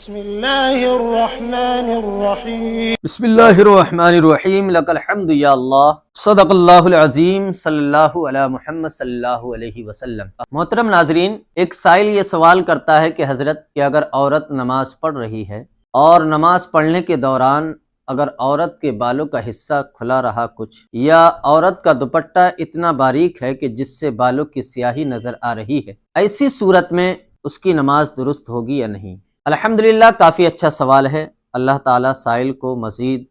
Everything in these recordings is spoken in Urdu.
بسم اللہ الرحمن الرحیم بسم اللہ الرحمن الرحیم لک الحمد یا اللہ صدق اللہ العظیم صلی اللہ علی محمد صلی اللہ علیہ وسلم۔ محترم ناظرین، ایک سائل یہ سوال کرتا ہے کہ حضرت کہ اگر عورت نماز پڑھ رہی ہے اور نماز پڑھنے کے دوران اگر عورت کے بالوں کا حصہ کھلا رہا کچھ، یا عورت کا دوپٹہ اتنا باریک ہے کہ جس سے بالوں کی سیاہی نظر آ رہی ہے، ایسی صورت میں اس کی نماز درست ہوگی یا نہیں؟ الحمدللہ، کافی اچھا سوال ہے۔ اللہ تعالیٰ سائل کو مزید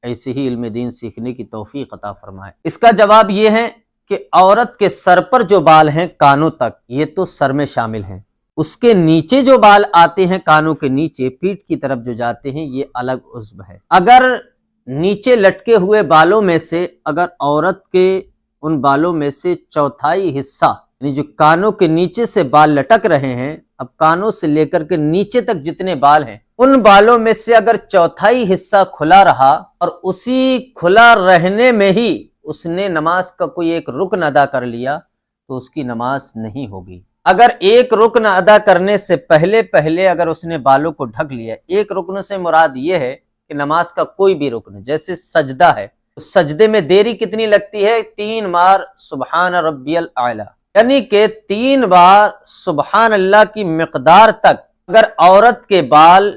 ایسے ہی علم دین سیکھنے کی توفیق عطا فرمائے۔ اس کا جواب یہ ہے کہ عورت کے سر پر جو بال ہیں کانوں تک، یہ تو سر میں شامل ہیں۔ اس کے نیچے جو بال آتے ہیں کانوں کے نیچے پیٹھ کی طرف جو جاتے ہیں، یہ الگ عضو ہے۔ اگر نیچے لٹکے ہوئے بالوں میں سے اگر عورت کے ان بالوں میں سے چوتھائی حصہ، یعنی جو کانوں کے نیچے سے بال لٹک رہے ہیں، اب کانوں سے لے کر کے نیچے تک جتنے بال ہیں، ان بالوں میں سے اگر چوتھائی حصہ کھلا رہا اور اسی کھلا رہنے میں ہی اس نے نماز کا کوئی ایک رکن ادا کر لیا تو اس کی نماز نہیں ہوگی۔ اگر ایک رکن ادا کرنے سے پہلے اگر اس نے بالوں کو ڈھک لیا، ایک رکن سے مراد یہ ہے کہ نماز کا کوئی بھی رکن، جیسے سجدہ ہے، سجدے میں دیری کتنی لگتی ہے؟ 3 بار سبحان ربی الاعلی، یعنی کہ 3 بار سبحان اللہ کی مقدار تک اگر عورت کے بال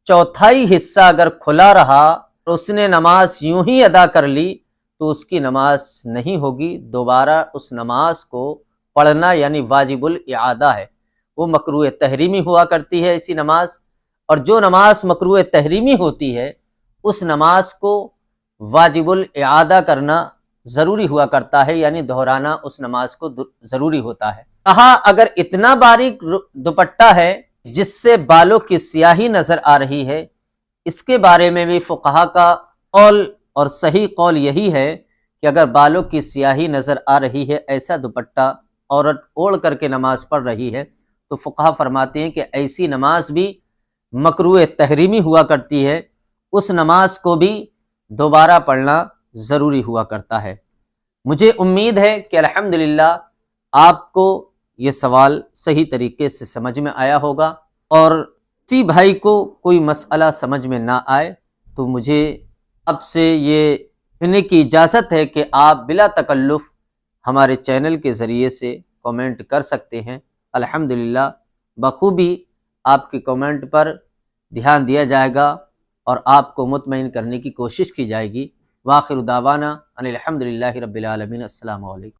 چوتھائی حصہ اگر کھلا رہا تو اس نے نماز یوں ہی ادا کر لی تو اس کی نماز نہیں ہوگی۔ دوبارہ اس نماز کو پڑھنا یعنی واجب الاعادہ ہے، وہ مکروہ تحریمی ہوا کرتی ہے ایسی نماز، اور جو نماز مکروہ تحریمی ہوتی ہے اس نماز کو واجب الاعادہ کرنا ضروری ہوا کرتا ہے، یعنی دہرانا اس نماز کو ضروری ہوتا ہے۔ کہا اگر اتنا باریک دوپٹہ ہے جس سے بالوں کی سیاہی نظر آ رہی ہے، اس کے بارے میں بھی فقہا کا قول اور صحیح قول یہی ہے کہ اگر بالوں کی سیاہی نظر آ رہی ہے، ایسا دوپٹہ عورت اوڑھ کر کے نماز پڑھ رہی ہے، تو فقہا فرماتے ہیں کہ ایسی نماز بھی مکروہ تحریمی ہوا کرتی ہے، اس نماز کو بھی دوبارہ پڑھنا ضروری ہوا کرتا ہے۔ مجھے امید ہے کہ الحمدللہ آپ کو یہ سوال صحیح طریقے سے سمجھ میں آیا ہوگا، اور کسی بھائی کو کوئی مسئلہ سمجھ میں نہ آئے تو مجھے اب سے یہ کہنے کی اجازت ہے کہ آپ بلا تکلف ہمارے چینل کے ذریعے سے کامنٹ کر سکتے ہیں۔ الحمدللہ بخوبی آپ کے کامنٹ پر دھیان دیا جائے گا اور آپ کو مطمئن کرنے کی کوشش کی جائے گی۔ وآخر دعوانا ان الحمدللہ رب العالمین۔ السلام علیکم۔